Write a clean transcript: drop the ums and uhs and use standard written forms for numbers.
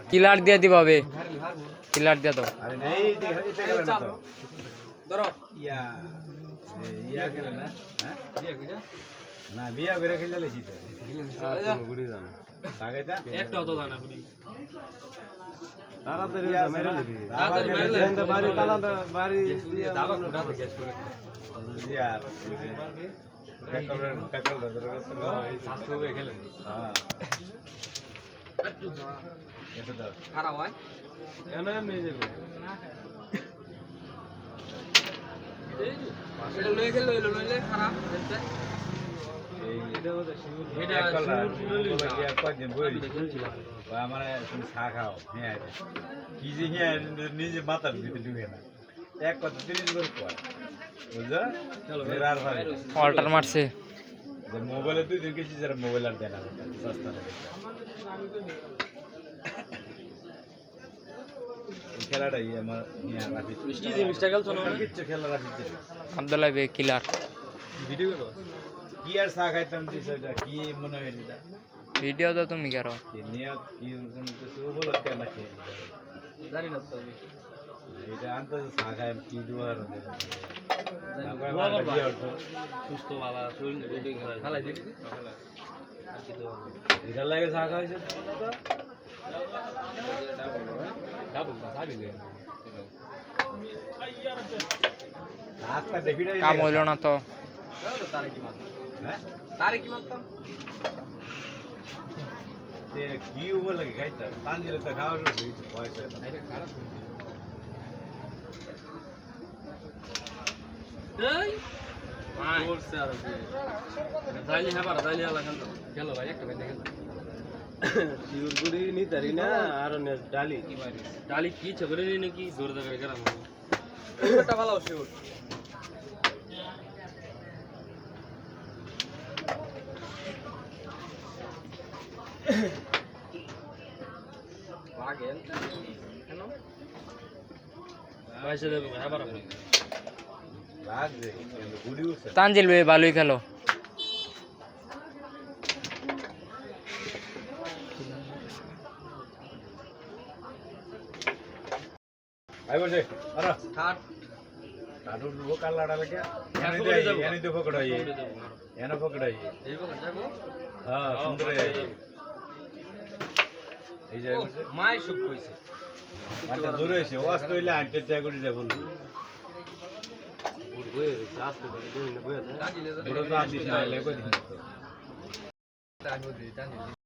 কিলার দিয়ে দিবা বে কিলার দিয়ে দাও আরে নেই এটা গেল না তো ধরো ইয়া ইয়া গেল না হ্যাঁ বিয়া কইরা না বিয়া করে খেলে লেছি তো গুড়ি জানা সাগাইতা একটা তো জানা গুড়ি তাড়াতাড়ি মেরে দিবি তাড়াতাড়ি মেরে দে বাড়ি তালা বাড়ি দাবা কুটা তো গ্যাস করে ইয়া কাকল ধরে এই শাস্ত্র হয়ে গেল হ্যাঁ এটা দাও খারাপ হয় এনে নিয়ে যাবে এটা লয়ে গেল লইলে খারাপ দেখতে এই এটা ওটা শিউর এটা শিউর লাগিয়া কয়েকদিন বইরি বা মানে তুমি চা খাও হ্যাঁ কি যে হ্যাঁ নিজে মাথার ভিতরে ঢুকে না এক কথা 30 করে কয় বুঝছো চলো আর ভাই অল্টার মারছে যে মোবাইলে তুই দেখেছি যারা মোবাইল আর দেনা সস্তা না খেলাটা আমার নিয়ে রাখি কি জিনিসটা খেলছো না কিচ্ছু খেলা রাখি আব্দুল্লাহ বে কিলার ভিডিও করো কি আর চা খাইতাম সেটা কি মনে হয় এটা ভিডিও তো তুমি করো নিয়ত কি কিছু বলো কেন কি জানি না তো এটা আনতে চা খাই কি দুয়ার সুস্থ বাবা শরীর ভিডিও খালাই দিবি এটা লাগে চা খাইছে কাম হইল না তো কি লাগে খাইতাম পান দিলে তো খাওয়ার পয়সা শিউরগুড়ি নি তারি না আর ডালি ডালি কি ছবরে নাকি জোর দাগে গরম এটা ভালো শিউর লাগেল কেন পয়সা দেব আবার আপনি লাগ দে গুড়ি উঠছে তানজিল বে ভালোই খেলো আই বসে আরে কাট কাটু লো কালাড়া লাগে এনে তো পকড়াই এনে পকড়াই এই পকড় যাবো হ্যাঁ সুন্দর এই যে মাই সুখ কইছে আচ্ছা দূরে এসে ওয়াজ কইলে আনতে চা করি যাব বুড় গয়ে ক্লাস তো দুই না বয়ে বড় তো আসিস না লেগো দিন টানো দি টানো